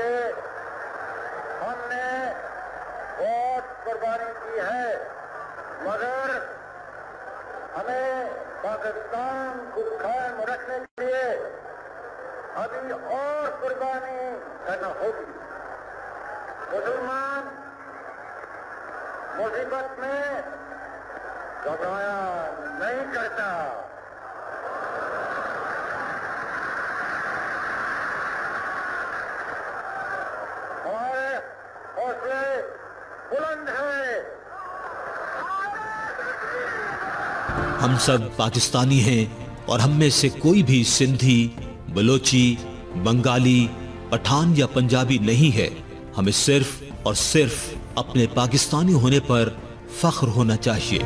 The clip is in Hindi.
लिए हमने बहुत कुर्बानी की है, मगर हमें पाकिस्तान को कायम रखने के लिए अभी और कुर्बानी करना होगी। मुसलमान मुसीबत में घबराया नहीं करता। हमारे हौसले बुलंद हैं। हम सब पाकिस्तानी हैं और हम में से कोई भी सिंधी, बलोची, बंगाली, पठान या पंजाबी नहीं है। हमें सिर्फ और सिर्फ अपने पाकिस्तानी होने पर फख्र होना चाहिए।